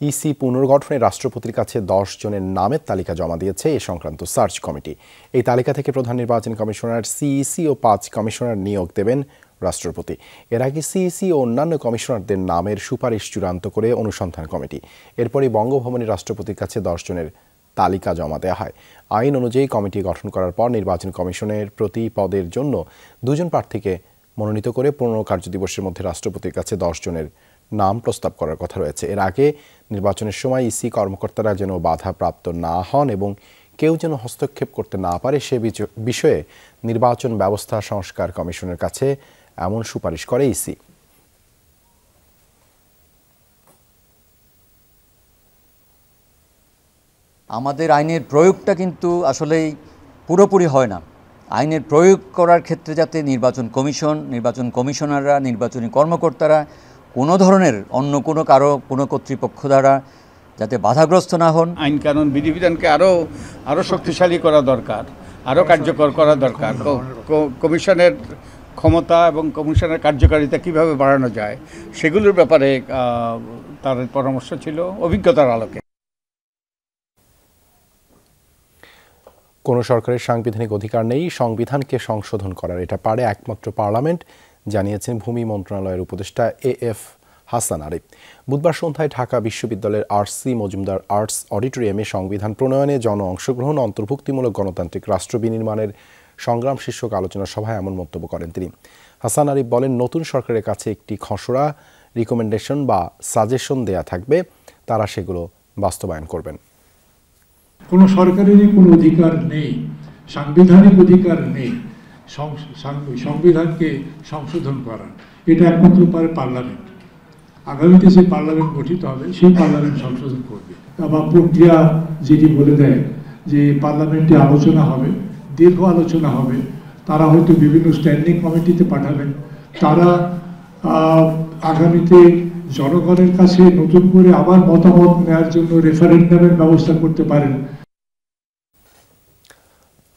EC পুনর্গঠনে রাষ্ট্রপতির কাছে 10 জনের নামের তালিকা জমা দিয়েছে এ সংক্রান্ত সার্চ কমিটি। এই তালিকা থেকে প্রধান নির্বাচন কমিশনার, সিইসি ও 5 কমিশনার নিয়োগ দেবেন রাষ্ট্রপতি। এর আগে সিইসি ও অন্যান্য কমিশনারদের নামের সুপারিশ চূড়ান্ত করে অনুসন্ধান কমিটি। এরপরই বঙ্গভবনে রাষ্ট্রপতির কাছে 10 জনের তালিকা জমা দেওয়া হয়। আইন অনুযায়ী কমিটি গঠন করার পর নির্বাচন কমিশনের প্রতি পদের জন্য 2 জন প্রার্থীকে মনোনীত করে 15 কার্যদিবসের মধ্যে রাষ্ট্রপতির কাছে 10 জনের নাম প্রস্তাব করার কথা রয়েছে। এর আগে নির্বাচনের সময় ইসি কর্মকর্তারা যেন বাধাপ্রাপ্ত না হন এবং কেউ যেন হস্তক্ষেপ করতে না পারে সে বিষয়ে নির্বাচন ব্যবস্থা সংস্কার কমিশনের কাছে এমন সুপারিশ করে ইসি। আমাদের আইনের প্রয়োগটা কিন্তু আসলেই পুরোপুরি হয় না। আইনের প্রয়োগ করার ক্ষেত্রে যাতে নির্বাচন কমিশন, নির্বাচন কমিশনাররা, নির্বাচনী কর্মকর্তারা কোনো ধরনের অন্য কোনো কর্তৃপক্ষ দ্বারা যাতে বাধাগ্রস্ত না হন। আইন কানুন বিধিবিধানকে আরও শক্তিশালী করা দরকার, আরও কার্যকর করা দরকার। কমিশনের ক্ষমতা এবং কমিশনের কার্যকারিতা কিভাবে বাড়ানো যায় সেগুলোর ব্যাপারে তার পরামর্শ ছিল অভিজ্ঞতার আলোকে। কোনো সরকারের সাংবিধানিক অধিকার নেই সংবিধানকে সংশোধন করার, এটা পারে একমাত্র পার্লামেন্ট, জানিয়েছেন ভূমি মন্ত্রণালয়ের উপদেষ্টা এএফ হাসান আরিফ। বুধবার সন্ধ্যায় ঢাকা বিশ্ববিদ্যালয়ের আরসি মজুমদার আর্টস অডিটোরিয়ামে সংবিধান প্রণয়নে জন অংশগ্রহণ, অন্তর্ভুক্তিমূলক গণতান্ত্রিক রাষ্ট্র বিনির্মাণের সংগ্রাম শীর্ষক আলোচনা সভায় এমন মন্তব্য করেন তিনি। হাসান আরিফ বলেন, নতুন সরকারের কাছে একটি খসড়া রিকমেন্ডেশন বা সাজেশন দেয়া থাকবে, তারা সেগুলো বাস্তবায়ন করবেন। কোনো সরকারেরই কোনো অধিকার নেই, সাংবিধানিক অধিকার নেই সংবিধানকে সংশোধন করার, এটা একমাত্র পারে পার্লামেন্ট। আগামীতে যে পার্লামেন্ট গঠিত হবে সেই পার্লামেন্ট সংশোধন করবে। আবার প্রক্রিয়া যেটি বলে দেয় যে পার্লামেন্টে আলোচনা হবে, দীর্ঘ আলোচনা হবে, তারা হয়তো বিভিন্ন স্ট্যান্ডিং কমিটিতে পাঠাবেন, তারা আগামীতে জনগণের কাছে নতুন করে আবার মতামত নেওয়ার জন্য রেফারেন্ডামের ব্যবস্থা করতে পারেন।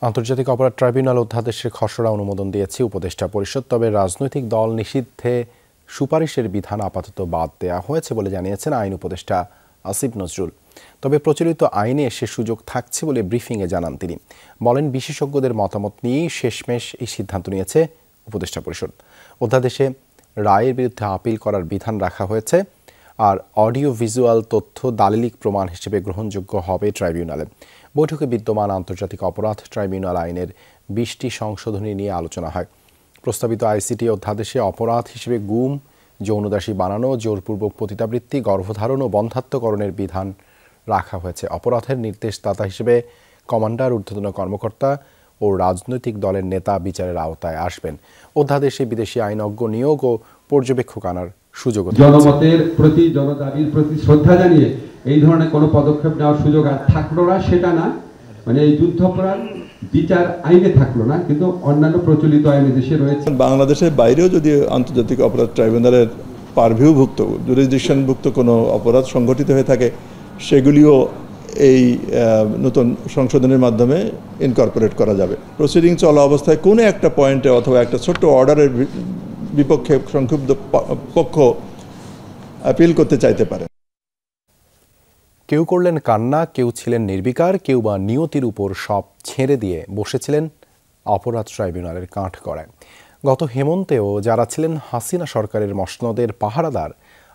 আন্তর্জাতিক অপরাধ ট্রাইব্যুনাল অধ্যাদেশের খসড়া অনুমোদন দিয়েছে উপদেষ্টা পরিষদ, তবে রাজনৈতিক দল নিষিদ্ধে সুপারিশের বিধান আপাতত বাদ দেওয়া হয়েছে বলে জানিয়েছেন আইন উপদেষ্টা আসিফ নজরুল। তবে প্রচলিত আইনে সে সুযোগ থাকছে বলে ব্রিফিংয়ে জানান তিনি। বলেন, বিশেষজ্ঞদের মতামত নিয়েই শেষমেশ এই সিদ্ধান্ত নিয়েছে উপদেষ্টা পরিষদ। অধ্যাদেশে রায়ের বিরুদ্ধে আপিল করার বিধান রাখা হয়েছে, আর অডিও ভিজুয়াল তথ্য দালিলিক প্রমাণ হিসেবে গ্রহণযোগ্য হবে ট্রাইব্যুনালে। বৈঠকে বিদ্যমান আন্তর্জাতিক অপরাধ ট্রাইব্যুনাল আইনের 20টি সংশোধনী নিয়ে আলোচনা হয়। প্রস্তাবিত আইসিটি অধ্যাদেশে অপরাধ হিসেবে গুম, যৌনদাসী বানানো, জোরপূর্বক পতিতাবৃত্তি, গর্ভধারণ ও বন্ধ্যাত্বকরণের বিধান রাখা হয়েছে। অপরাধের নির্দেশদাতা হিসেবে কমান্ডার, ঊর্ধ্বতন কর্মকর্তা ও রাজনৈতিক দলের নেতা বিচারের আওতায় আসবেন। অধ্যাদেশে বিদেশি আইনজ্ঞ নিয়োগ ও পর্যবেক্ষক আনার সুযোগ, জনমতের প্রতি, জনদাবির প্রতি শ্রদ্ধা জানিয়ে এই ধরনের কোনো পদক্ষেপ নেওয়ার সুযোগ আর থাকলো না, সেটা না। মানে এই যুদ্ধাপরাধ বিচার আইনে থাকলো না, কিন্তু অন্যান্য প্রচলিত আইনে দেশে রয়েছে। বাংলাদেশের বাইরেও যদি আন্তর্জাতিক অপরাধ ট্রাইব্যুনালের পারভিউভুক্ত, জুরিসডিকশনভুক্ত কোনো অপরাধ সংঘটিত হয়ে থাকে, সেগুলিও এই নতুন সংশোধনের মাধ্যমে ইনকর্পোরেট করা যাবে। প্রসিডিং চলা অবস্থায় কোনো একটা পয়েন্টে অথবা একটা ছোট্ট অর্ডারের বিপক্ষে সংক্ষুব্ধ পক্ষ আপিল করতে চাইতে পারে। কেউ করলেন কান্না, কেউ ছিলেন নির্বিকার, কেউ বা নিয়তির উপর সব ছেড়ে দিয়ে বসেছিলেন অপরাধ ট্রাইব্যুনালের কাঠগড়ায়। গত হেমন্তেও যারা ছিলেন হাসিনা সরকারের মসনদের পাহারাদার,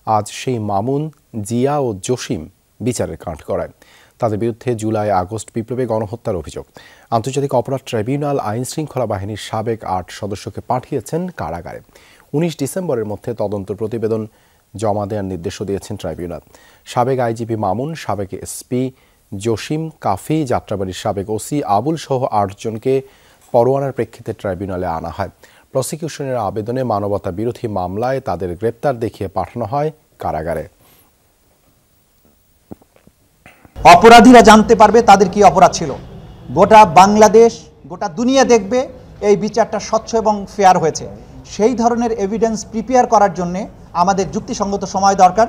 আজ সেই মামুন, জিয়া ও জসিম বিচারের কাঠগড়ায়। তাদের বিরুদ্ধে জুলাই আগস্ট বিপ্লবে গণহত্যার অভিযোগ। আন্তর্জাতিক অপরাধ ট্রাইব্যুনাল আইন শৃঙ্খলা বাহিনীর সাবেক 8 সদস্যকে পাঠিয়েছেন কারাগারে। 19 ডিসেম্বরের মধ্যে তদন্ত প্রতিবেদন জমা দেওয়ার নির্দেশও দিয়েছেন ট্রাইব্যুনাল। সাবেক আইজিপি মামুন, সাবেক এসপি জসিম, কাফি, যাত্রাবাড়ির সাবেক ওসি আবুল সহ 8 জনকে পরোয়ানার প্রেক্ষিতে ট্রাইব্যুনালে আনা হয়। প্রসিকিউশনের আবেদনে মানবতা বিরোধী মামলায় তাদের গ্রেপ্তার দেখিয়ে পাঠানো হয় কারাগারে। অপরাধীরা জানতে পারবে তাদের কি অপরাধ ছিল। গোটা বাংলাদেশ, গোটা দুনিয়া দেখবে এই বিচারটা স্বচ্ছ এবং ফেয়ার হয়েছে। সেই ধরনের এভিডেন্স প্রিপেয়ার করার জন্য আমাদের যুক্তিসঙ্গত সময় দরকার।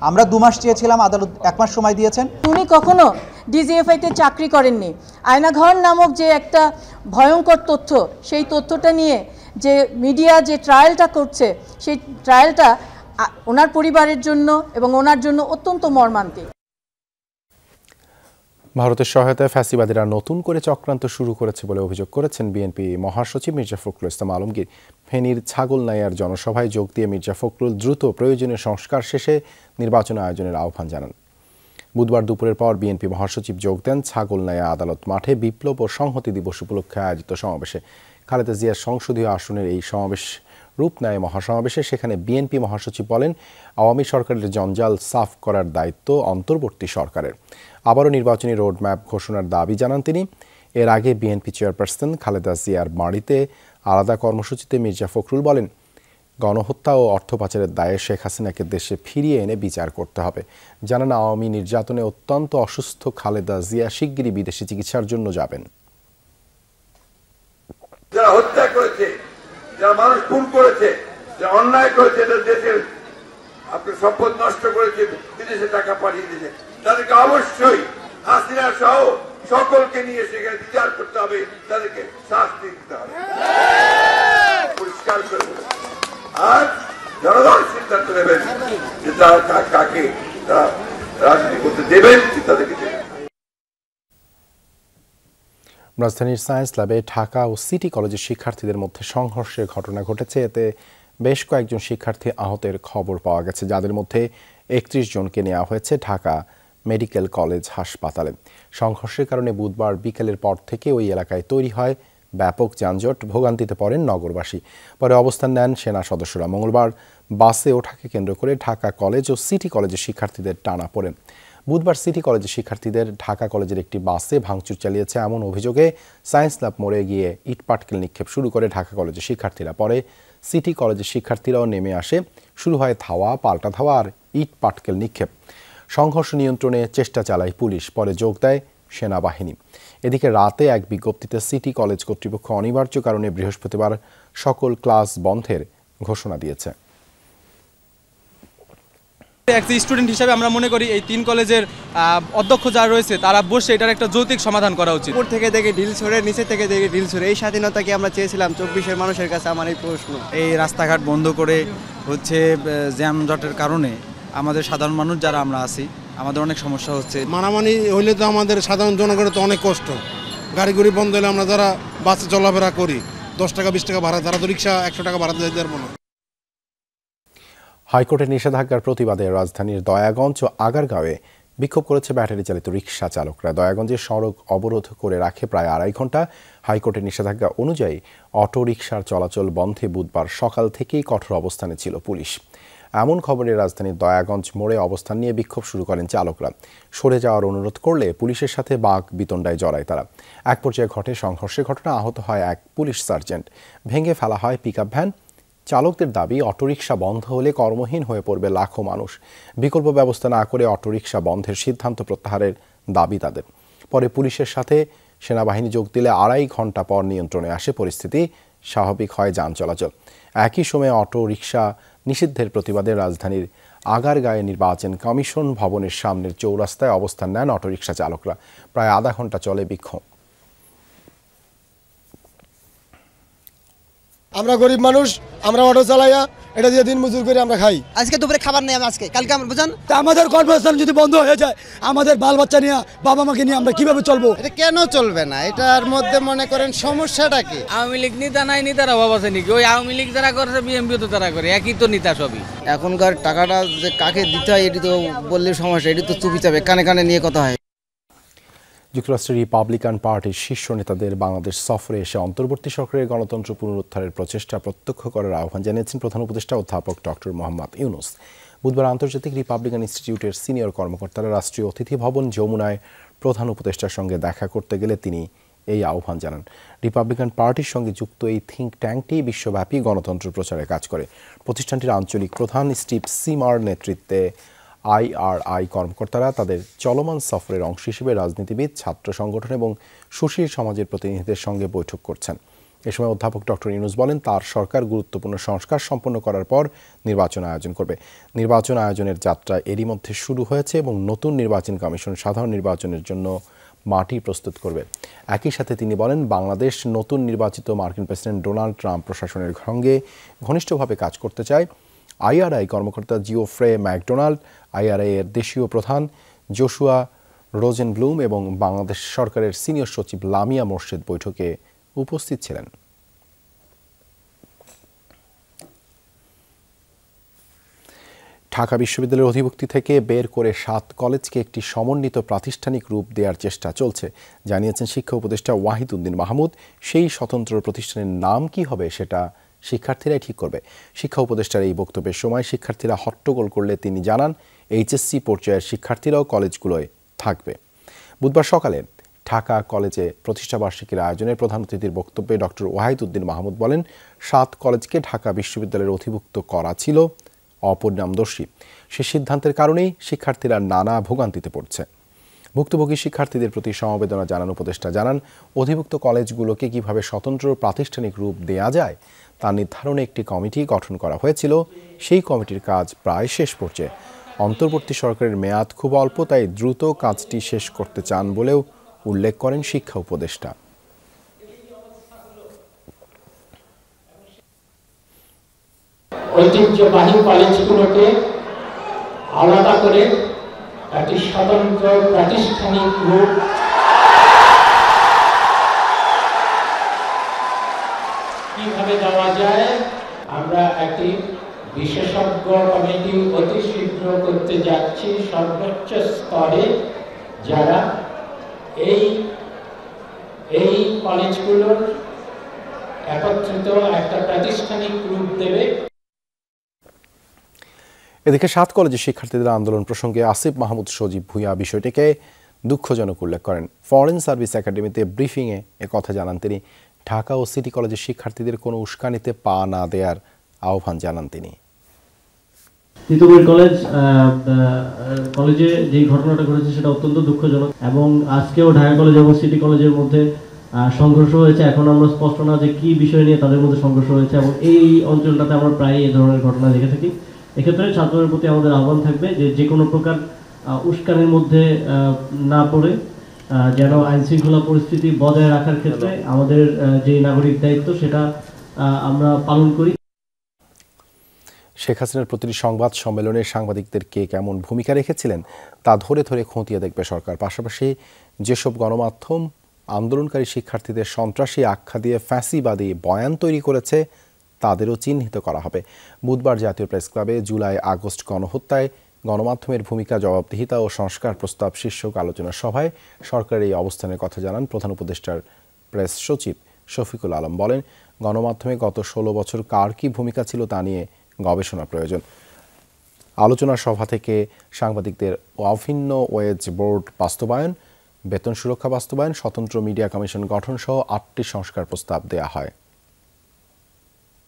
আমরা 2 মাস চেয়েছিলাম, আদালত 1 মাস সময় দিয়েছেন। উনি কখনো ডিজিএফআইতে চাকরি করেননি। আয়নাঘর নামক যে একটা ভয়ঙ্কর তথ্য, সেই তথ্যটা নিয়ে যে মিডিয়া যে ট্রায়ালটা করছে, সেই ট্রায়ালটা ওনার পরিবারের জন্য এবং ওনার জন্য অত্যন্ত মর্মান্তিক। ভারতের সহায়তায় ফ্যাসিবাদীরা নতুন করে চক্রান্ত শুরু করেছে বলে অভিযোগ করেছেন বিএনপি মহাসচিব মির্জা ফখরুল ইসলাম আলমগীর। ফেনীর ছাগলনাইয়ার জনসভায় যোগ দিয়ে মির্জা ফখরুল দ্রুত প্রয়োজনীয় সংস্কার শেষে নির্বাচন আয়োজনের আহ্বান জানান। বুধবার দুপুরের পর বিএনপি মহাসচিব যোগ দেন ছাগলনাইয়া আদালত মাঠে বিপ্লব ও সংহতি দিবস উপলক্ষে আয়োজিত সমাবেশে। খালেদা জিয়ার সংসদীয় আসনের এই সমাবেশ রূপ নেয় মহাসমাবেশে। সেখানে বিএনপি মহাসচিব বলেন, আওয়ামী সরকারের জঞ্জাল সাফ করার দায়িত্ব অন্তর্বর্তী সরকারের। আবারও নির্বাচনী রোডম্যাপ ঘোষণার দাবি জানান তিনি। এর আগে বিএনপি চেয়ারপারসন খালেদা জিয়ার বাড়িতে আলাদা কর্মসূচিতে মির্জা ফখরুল বলেন, গণহত্যা ও অর্থ পাচারের দায়ে শেখ হাসিনাকে দেশে ফিরিয়ে এনে বিচার করতে হবে। জানান, আওয়ামী নির্যাতনে অত্যন্ত অসুস্থ খালেদা জিয়া শিগগিরই বিদেশি চিকিৎসার জন্য যাবেন। যারা হত্যা করেছে, যারা মানুষ খুন করেছে, যারা অন্যায় করেছে, দেশের আপনার সম্পদ নষ্ট করেছে, বিদেশে টাকা পাঠিয়ে দিয়েছে, তাদেরকে অবশ্যই হাসিনা সহ সকলকে নিয়ে সেখানে বিচার করতে হবে, তাদেরকে শাস্তি দিতে হবে পরিষ্কার করে। আর জনগণ সিদ্ধান্ত নেবেন যে তারা কাকে তারা রাজনীতি করতে দেবেন, তাদেরকে দেবেন। রাজধানীর সায়েন্স ল্যাবে ঢাকা ও সিটি কলেজের শিক্ষার্থীদের মধ্যে সংঘর্ষের ঘটনা ঘটেছে। এতে বেশ কয়েকজন শিক্ষার্থী আহতের খবর পাওয়া গেছে, যাদের মধ্যে ৩১ জনকে নেওয়া হয়েছে ঢাকা মেডিকেল কলেজ হাসপাতালে। সংঘর্ষের কারণে বুধবার বিকেলের পর থেকে ওই এলাকায় তৈরি হয় ব্যাপক যানজট। ভোগান্তিতে পড়েন নগরবাসী। পরে অবস্থান নেন সেনা সদস্যরা। মঙ্গলবার বাসে ওঠাকে কেন্দ্র করে ঢাকা কলেজ ও সিটি কলেজের শিক্ষার্থীদের টানা পড়েন। বুধবার সিটি কলেজের শিক্ষার্থীদের ঢাকা কলেজের একটি বাসে ভাঙচুর চালিয়েছে এমন অভিযোগে সায়েন্স ল্যাব মোড়ে গিয়ে ইট পাটকেল নিক্ষেপ শুরু করে ঢাকা কলেজের শিক্ষার্থীরা। পরে সিটি কলেজের শিক্ষার্থীরাও নেমে আসে। শুরু হয় ধাওয়া, পাল্টা ধাওয়া আর ইট পাটকেল নিক্ষেপ। সংঘর্ষ নিয়ন্ত্রণে চেষ্টা চালায় পুলিশ, পরে যোগ দেয় সেনাবাহিনী। এদিকে রাতে এক বিজ্ঞপ্তিতে সিটি কলেজ কর্তৃপক্ষ অনিবার্য কারণে বৃহস্পতিবার সকল ক্লাস বন্ধের ঘোষণা দিয়েছে। একটি স্টুডেন্ট হিসেবে আমরা মনে করি এই 3 কলেজের অধ্যক্ষ যারা রয়েছে তারা বসে এটার একটা যৌক্তিক সমাধান করা উচিত। উপর থেকে দেখে ঢিল ছড়ে, নিচে থেকে দেখে ঢিল ছড়ে, এই স্বাধীনতাকে আমরা চেয়েছিলাম 24-এর মানুষের কাছে। আমার এই প্রশ্ন, এই রাস্তাঘাট বন্ধ করে হচ্ছে জ্যামজটের কারণে আমাদের সাধারণ মানুষ যারা আমরা আছি আমাদের অনেক সমস্যা হচ্ছে। মানামানি হইলে তো আমাদের সাধারণ জনগণের তো অনেক কষ্ট। গাড়ি গুড়ি বন্ধ হলে আমরা যারা বাসে চলাফেরা করি 10 টাকা 20 টাকা ভাড়া, তারা তো রিক্সা 100 টাকা ভাড়া দিতে পারবো না। হাইকোর্টের নিষেধাজ্ঞার প্রতিবাদে রাজধানীর দয়াগঞ্জ ও আগারগাঁওয়ে বিক্ষোভ করেছে ব্যাটারি চালিত রিকশা চালকরা। দয়াগঞ্জের সড়ক অবরোধ করে রাখে প্রায় 2.5 ঘন্টা। হাইকোর্টের নিষেধাজ্ঞা অনুযায়ী অটো রিকশার চলাচল বন্ধে বুধবার সকাল থেকেই কঠোর অবস্থানে ছিল পুলিশ। এমন খবরে রাজধানীর দয়াগঞ্জ মোড়ে অবস্থান নিয়ে বিক্ষোভ শুরু করেন চালকরা। সরে যাওয়ার অনুরোধ করলে পুলিশের সাথে বাক বিতণ্ডায় জড়ায় তারা। এক পর্যায়ে ঘটে সংঘর্ষের ঘটনা। আহত হয় এক পুলিশ সার্জেন্ট। ভেঙে ফেলা হয় পিকআপ ভ্যান। চালকদের দাবি, অটোরিকশা বন্ধ হলে কর্মহীন হয়ে পড়বে লাখো মানুষ। বিকল্প ব্যবস্থা না করে অটোরিকশা বন্ধের সিদ্ধান্ত প্রত্যাহারের দাবি তাদের। পরে পুলিশের সাথে সেনাবাহিনী যোগ দিলে 2.5 ঘন্টা পর নিয়ন্ত্রণে আসে পরিস্থিতি। স্বাভাবিক হয় যান চলাচল। একই সময়ে অটো রিকশা নিষিদ্ধের প্রতিবাদে রাজধানীর আগারগাঁয়ে নির্বাচন কমিশন ভবনের সামনের চৌরাস্তায় অবস্থান নেন অটোরিকশা চালকরা। প্রায় আধা ঘন্টা চলে বিক্ষোভ। আমরা গরিব মানুষ, আমরা অটো চালাইয়া এটা দিয়ে দিন মজুর করে আমরা খাই। আজকে দুপুরে খাবার নেই, আজকে কালকে আমরা বুঝান। আমাদের কর্মস্থান যদি বন্ধ হয়ে যায়, আমাদের বাল বাচ্চা নিয়ে, বাবা মাকে নিয়ে আমরা কিভাবে চলবো? এটা কেন চলবে না? এটার মধ্যে মনে করেন সমস্যাটা কি? আওয়ামী লীগ নেতা নাই, নেতার অভাব আছে নাকি? ওই আওয়ামী লীগ যারা করেছে বিএনপি তো তারা করে, একই তো নেতা সবই। এখনকার টাকাটা যে কাকে দিতে হয় এটি তো বললে সমস্যা, এটি তো চুপি চাপে কানে কানে নিয়ে কথা হয়। যুক্তরাষ্ট্রের রিপাবলিকান পার্টির শীর্ষ নেতাদের বাংলাদেশ সফরে এসে অন্তর্বর্তী সরকারের গণতন্ত্র পুনরুদ্ধারের প্রচেষ্টা প্রত্যক্ষ করার আহ্বান জানিয়েছেন প্রধান উপদেষ্টা অধ্যাপক ডক্টর মোহাম্মদ ইউনূস। বুধবার আন্তর্জাতিক রিপাবলিকান ইনস্টিটিউটের সিনিয়র কর্মকর্তারা রাষ্ট্রীয় অতিথি ভবন যমুনায় প্রধান উপদেষ্টার সঙ্গে দেখা করতে গেলে তিনি এই আহ্বান জানান। রিপাবলিকান পার্টির সঙ্গে যুক্ত এই থিঙ্ক ট্যাঙ্কটি বিশ্বব্যাপী গণতন্ত্র প্রচারে কাজ করে। প্রতিষ্ঠানটির আঞ্চলিক প্রধান স্টিভ সিমার নেতৃত্বে IRI কর্মকর্তারা তাদের চলমান সফরের অংশ হিসেবে রাজনীতিবিদ, ছাত্র সংগঠন এবং সুশীল সমাজের প্রতিনিধিদের সঙ্গে বৈঠক করছেন। এ সময় অধ্যাপক ডক্টর ইউনূস বলেন, তার সরকার গুরুত্বপূর্ণ সংস্কার সম্পন্ন করার পর নির্বাচন আয়োজন করবে। নির্বাচন আয়োজনের যাত্রা এরই মধ্যে শুরু হয়েছে এবং নতুন নির্বাচন কমিশন সাধারণ নির্বাচনের জন্য মাটি প্রস্তুত করবে। একই সাথে তিনি বলেন, বাংলাদেশ নতুন নির্বাচিত মার্কিন প্রেসিডেন্ট ডোনাল্ড ট্রাম্প প্রশাসনের সঙ্গে ঘনিষ্ঠভাবে কাজ করতে চায়। আইআরআই কর্মকর্তা জিওফ্রে ম্যাকডোনাল্ড, আইআরআই এর দেশীয় প্রধান জোশুয়া রোজেনব্লুম এবং বাংলাদেশ সরকারের সিনিয়র সচিব লামিয়া মোর্শেদ বৈঠকে উপস্থিত ছিলেন। ঢাকা বিশ্ববিদ্যালয়ের অধিভুক্তি থেকে বের করে 7 কলেজকে একটি সমন্বিত প্রাতিষ্ঠানিক রূপ দেওয়ার চেষ্টা চলছে, জানিয়েছেন শিক্ষা উপদেষ্টা ওয়াহিদ উদ্দিন মাহমুদ। সেই স্বতন্ত্র প্রতিষ্ঠানের নাম কি হবে সেটা শিক্ষার্থীরাই ঠিক করবে। শিক্ষা উপদেষ্টার এই বক্তব্যের সময় শিক্ষার্থীরা হট্টগোল করলে তিনি জানান, এইচএসসি পর্যায়ের শিক্ষার্থীরাও কলেজগুলোয় থাকবে। বুধবার সকালে ঢাকা কলেজে প্রতিষ্ঠাবার্ষিকীর আয়োজনে প্রধান অতিথির বক্তব্যে ডক্টর ওয়াহিদ উদ্দিন মাহমুদ বলেন, 7 কলেজকে ঢাকা বিশ্ববিদ্যালয়ের অধিভুক্ত করা ছিল অপরিণামদর্শী। সে সিদ্ধান্তের কারণেই শিক্ষার্থীরা নানা ভোগান্তিতে পড়ছে। ভুক্তভোগী শিক্ষার্থীদের প্রতি সমবেদনা জানান উপদেষ্টা জানান, অধিভুক্ত কলেজগুলোকে কিভাবে স্বতন্ত্র প্রাতিষ্ঠানিক রূপ দেয়া যায় তা নির্ধারণে একটি কমিটি গঠন করা হয়েছিল। সেই কমিটির কাজ প্রায় শেষ পর্যায়ে। অন্তর্বর্তী সরকারের মেয়াদ খুব অল্প, তাই দ্রুত কাজটি শেষ করতে চান বলেও উল্লেখ করেন শিক্ষা উপদেষ্টা। ঐতিহ্যবাহী কলেজগুলোকে আলাদা করে একটি স্বতন্ত্র প্রাতিষ্ঠানিক রূপ কিভাবে দেওয়া যায়, আমরা একটি বিশেষজ্ঞ কমিটি অতি শীঘ্র করতে যাচ্ছি সর্বোচ্চ স্তরে, যারা এই কলেজগুলোর একত্রিত একটা প্রাতিষ্ঠানিক রূপ দেবে। এদিকে 7 কলেজের শিক্ষার্থীদের আন্দোলন প্রসঙ্গে আসিফ মাহমুদ সজীব ভূঁইয়া বিষয়টিকে দুঃখজনক উল্লেখ করেন। ফরেন সার্ভিস একাডেমিতে ব্রিফিংয়ে একথা জানান তিনি। ঢাকা ও সিটি কলেজের শিক্ষার্থীদের কোনো উস্কানিতে পা না দেওয়ার আহ্বান জানান তিনি। তিতুমির কলেজে যে ঘটনাটা ঘটেছে সেটা অত্যন্ত দুঃখজনক এবং আজকেও ঢাকা কলেজ এবং সিটি কলেজের মধ্যে সংঘর্ষ হয়েছে। এখন আমরা স্পষ্ট না যে কি বিষয় নিয়ে তাদের মধ্যে সংঘর্ষ হয়েছে এবং এই অঞ্চলটাতে আমরা প্রায় এই ধরনের ঘটনা দেখে থাকি। এক্ষেত্রে ছাত্রদের প্রতি আমাদের আহ্বান থাকবে যে কোনো প্রকার উস্কানির মধ্যে না পড়ে যেন আইনশৃঙ্খলা পরিস্থিতি বজায় রাখার ক্ষেত্রে আমাদের যে নাগরিক দায়িত্ব সেটা আমরা পালন করি। শেখ হাসিনার প্রতিটি সংবাদ সম্মেলনে সাংবাদিকদের কে কেমন ভূমিকা রেখেছিলেন তা ধরে ধরে খতিয়ে দেখবে সরকার। পাশাপাশি যেসব গণমাধ্যম আন্দোলনকারী শিক্ষার্থীদের সন্ত্রাসী আখ্যা দিয়ে ফ্যাসিবাদী বয়ান তৈরি করেছে তাদেরও চিহ্নিত করা হবে। বুধবার জাতীয় প্রেস ক্লাবে জুলাই আগস্ট গণহত্যায় গণমাধ্যমের ভূমিকা, জবাবদিহিতা ও সংস্কার প্রস্তাব শীর্ষক আলোচনা সভায় সরকারের এই অবস্থানের কথা জানান প্রধান উপদেষ্টার প্রেস সচিব শফিকুল আলম। বলেন, গণমাধ্যমে গত 16 বছর কার কী ভূমিকা ছিল তা নিয়ে গবেষণা প্রয়োজন। আলোচনা সভা থেকে সাংবাদিকদের অভিন্ন ওয়েজ বোর্ড বাস্তবায়ন, বেতন সুরক্ষা বাস্তবায়ন, স্বতন্ত্র মিডিয়া কমিশন গঠন সহ 8টি সংস্কার প্রস্তাব দেয়া হয়।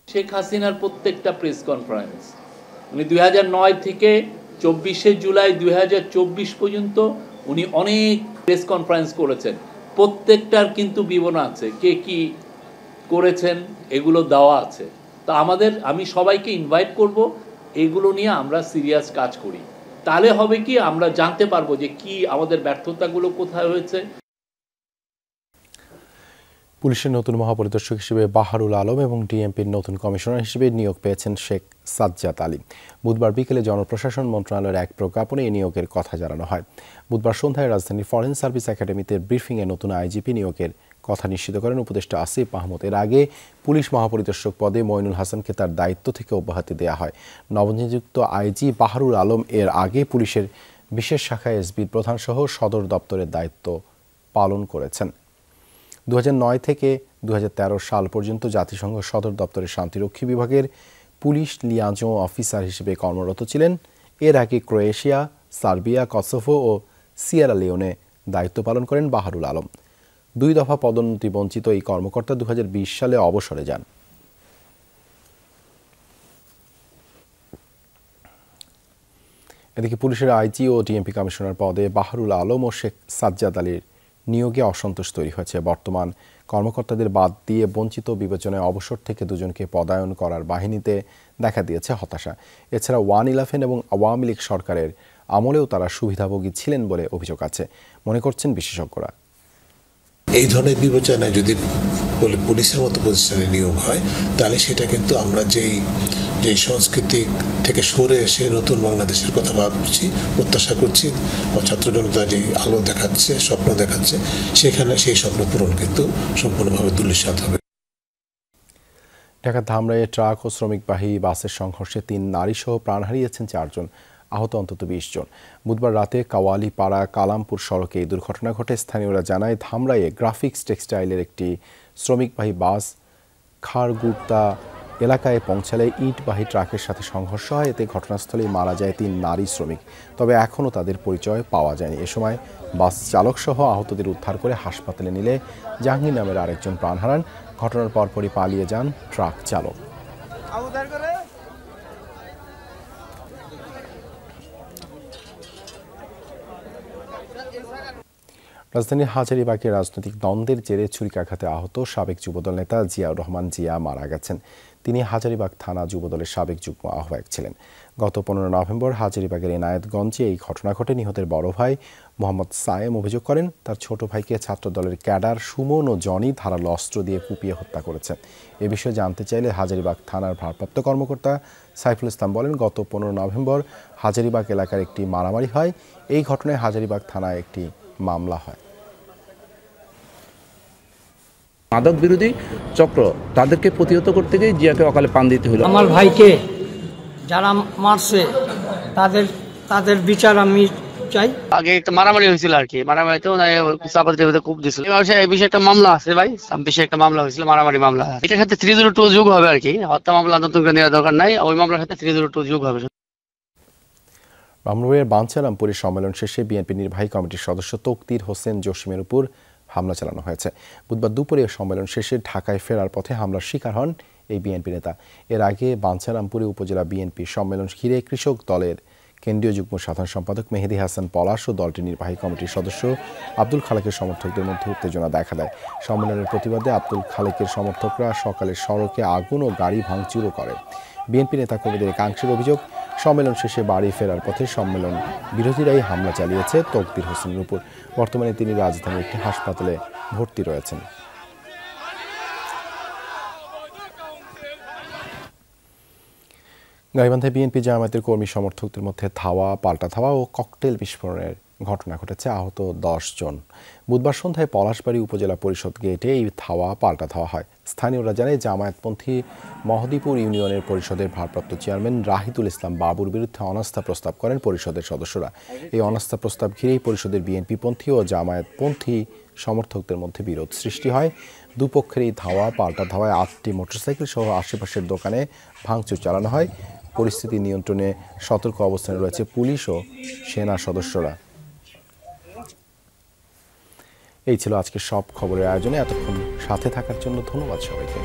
শেখ হাসিনার প্রত্যেকটা প্রেস কনফারেন্স উনি 2009 থেকে 24শে জুলাই 2024 পর্যন্ত উনি অনেক প্রেস কনফারেন্স করেছেন। প্রত্যেকটার কিন্তু বিবরণ আছে, কে কি করেছেন এগুলো দেওয়া আছে। তো আমি সবাইকে ইনভাইট করব, এগুলো নিয়ে আমরা সিরিয়াস কাজ করি। তাহলে হবে কি, আমরা জানতে পারবো যে কি আমাদের ব্যর্থতাগুলো কোথায় হয়েছে। পুলিশের নতুন মহাপরিদর্শক হিসেবে বাহারুল আলম এবং ডিএমপির নতুন কমিশনার হিসেবে নিয়োগ পেয়েছেন শেখ সাজ্জাদ আলী। বুধবার বিকেলে জনপ্রশাসন মন্ত্রণালয়ের এক প্রজ্ঞাপনে এই নিয়োগের কথা জানানো হয়। বুধবার সন্ধ্যায় রাজধানীর ফরেন সার্ভিস একাডেমিতে ব্রিফিংয়ে নতুন আইজিপি নিয়োগের কথা নিশ্চিত করেন উপদেষ্টা আসিফ মাহমুদ। এর আগে পুলিশ মহাপরিদর্শক পদে মইনুল হাসানকে তার দায়িত্ব থেকে অব্যাহতি দেওয়া হয়। নবনিযুক্ত আইজি বাহারুল আলম এর আগে পুলিশের বিশেষ শাখায় এসবির প্রধান সহ সদর দপ্তরের দায়িত্ব পালন করেছেন। 2009 থেকে 2013 সাল পর্যন্ত জাতিসংঘ সদর দপ্তরের শান্তিরক্ষী বিভাগের পুলিশ লিয়াজো অফিসার হিসেবে কর্মরত ছিলেন। এর আগে ক্রোয়েশিয়া, সার্বিয়া, কসোভো ও সিয়েরা লিওনে দায়িত্ব পালন করেন বাহারুল আলম। 2 দফা পদোন্নতি বঞ্চিত এই কর্মকর্তা 2020 সালে অবসরে যান। এদিকে পুলিশের আইজি ও ডিএমপি কমিশনার পদে বাহারুল আলম ও শেখ সাজ্জাদ আলীর নিয়োগে অসন্তোষ তৈরি হয়েছে। বর্তমান কর্মকর্তাদের বাদ দিয়ে বঞ্চিত বিবেচনায় অবসর থেকে দুজনকে পদায়ন করার বাহিনীতে দেখা দিয়েছে হতাশা। এছাড়া 111 এবং আওয়ামী লীগ সরকারের আমলেও তারা সুবিধাভোগী ছিলেন বলে অভিযোগ আছে, মনে করছেন বিশেষজ্ঞরা। এই ধরনের বিবেচনায় যদি পুলিশের মতো প্রতিষ্ঠানে নিয়োগ হয় তাহলে সেটা কিন্তু আমরা যেই যে সংস্কৃতি থেকে সরে এসে নতুন বাংলাদেশের কথা ভাবছি, প্রত্যাশা করছি। ছাত্র জনতা যে আলো দেখাচ্ছে, স্বপ্ন দেখাচ্ছে, সেখানে সেই স্বপ্ন পূরণ কিন্তু সম্পূর্ণভাবে ধূলিসাৎ হবে। ঢাকার ধামরাইয়ে ট্রাক ও শ্রমিকবাহী বাসের সংঘর্ষে 3 নারীসহ প্রাণ হারিয়েছেন 4 জন, আহত অন্তত 20 জন। বুধবার রাতে কাওয়ালিপাড়া কালামপুর সড়কে এই দুর্ঘটনা ঘটে। স্থানীয়রা জানায়, ধামরাইয়ে গ্রাফিক্স টেক্সটাইলের একটি শ্রমিকবাহী বাস খারগুড়তা এলাকায় পৌঁছালে ইটবাহী ট্রাকের সাথে সংঘর্ষ হয়। এতে ঘটনাস্থলেই মারা যায় 3 নারী শ্রমিক, তবে এখনও তাদের পরিচয় পাওয়া যায়নি। এ সময় বাস চালকসহ আহতদের উদ্ধার করে হাসপাতালে নিলে জাহাঙ্গীর নামের আরেকজন প্রাণ হারান। ঘটনার পরপরই পালিয়ে যান ট্রাক চালক। রাজধানীর হাজারীবাগে রাজনৈতিক দ্বন্দ্বের জেরে ছুরিকাঘাতে আহত সাবেক যুবদল নেতা জিয়াউর রহমান জিয়া মারা গেছেন। তিনি হাজারীবাগ থানা যুবদলের সাবেক যুগ্ম আহ্বায়ক ছিলেন। গত 15 নভেম্বর হাজারীবাগের এনায়েতগঞ্জে এই ঘটনা ঘটে। নিহতের বড় ভাই মোহাম্মদ সায়েম অভিযোগ করেন, তার ছোট ভাইকে ছাত্রদলের ক্যাডার সুমন ও জনি ধারালো অস্ত্র দিয়ে কুপিয়ে হত্যা করেছেন। এ বিষয়ে জানতে চাইলে হাজারীবাগ থানার ভারপ্রাপ্ত কর্মকর্তা সাইফুল ইসলাম বলেন, গত 15 নভেম্বর হাজারীবাগ এলাকার একটি মারামারি হয়। এই ঘটনায় হাজারীবাগ থানায় একটি মামলা হয়। মাদক বিরোধী চক্র, তাদেরকে প্রতিহত করতে গিয়ে জিয়াকে অকালে প্রাণ দিতে হলো। আমার ভাইকে যারা মারছে তাদের বিচার আমি চাই। আগে একটা মারামারি হয়েছিল আর কি, মারামারিতেও খুব দিছিল। এই বিষয়ে একটা মামলা আছে ভাই, বিষয়ে একটা মামলা হয়েছিল, মারামারি মামলা। এটার ক্ষেত্রে 302 যোগ হবে আর কি, হত্যা মামলা নতুন করে নেওয়ার দরকার নাই, ওই মামলার ক্ষেত্রে 302 যোগ হবে। ব্রাহ্মণবাড়িয়ার বাঞ্ছারামপুরের সম্মেলন শেষে বিএনপি নির্বাহী কমিটির সদস্য তকদির হোসেন জসিমের উপর হামলা চালানো হয়েছে। বুধবার দুপুরে সম্মেলন শেষে ঢাকায় ফেরার পথে হামলার শিকার হন এই বিএনপি নেতা। এর আগে বাঞ্ছারামপুরে উপজেলা বিএনপি সম্মেলন ঘিরে কৃষক দলের কেন্দ্রীয় যুগ্ম সাধারণ সম্পাদক মেহেদী হাসান পলাশ ও দলটির নির্বাহী কমিটির সদস্য আব্দুল খালেকের সমর্থকদের মধ্যে উত্তেজনা দেখা দেয়। সম্মেলনের প্রতিবাদে আব্দুল খালেকের সমর্থকরা সকালে সড়কে আগুন ও গাড়ি ভাঙচুরও করে। বিএনপি নেতা কর্মীদের একাংশের অভিযোগ, সম্মেলন শেষে বাড়ি ফেরার পথে সম্মেলন বিরোধীরাই হামলা চালিয়েছে তকদির হোসেনের উপর। বর্তমানে তিনি রাজধানীর একটি হাসপাতালে ভর্তি রয়েছেন। গাইবান্ধায় বিএনপি জামায়াতের কর্মী সমর্থকদের মধ্যে ধাওয়া, পাল্টা ধাওয়া ও ককটেল বিস্ফোরণের ঘটনা ঘটেছে, আহত 10 জন। বুধবার সন্ধ্যায় পলাশবাড়ী উপজেলা পরিষদ গেটে এই ধাওয়া পাল্টা ধাওয়া হয়। স্থানীয়রা জানায়, জামায়াতপন্থী মহদীপুর ইউনিয়নের পরিষদের ভারপ্রাপ্ত চেয়ারম্যান রাহিদুল ইসলাম বাবুর বিরুদ্ধে অনাস্থা প্রস্তাব করেন পরিষদের সদস্যরা। এই অনাস্থা প্রস্তাব ঘিরেই পরিষদের বিএনপিপন্থী ও জামায়াতপন্থী সমর্থকদের মধ্যে বিরোধ সৃষ্টি হয়। দুপক্ষের এই ধাওয়া পাল্টা ধাওয়ায় 8টি মোটরসাইকেল সহ আশেপাশের দোকানে ভাঙচুর চালানো হয়। পরিস্থিতি নিয়ন্ত্রণে সতর্ক অবস্থানে রয়েছে পুলিশ ও সেনা সদস্যরা। এই ছিল আজকের সব খবরের আয়োজনে। এতক্ষণ সাথে থাকার জন্য ধন্যবাদ সবাইকে।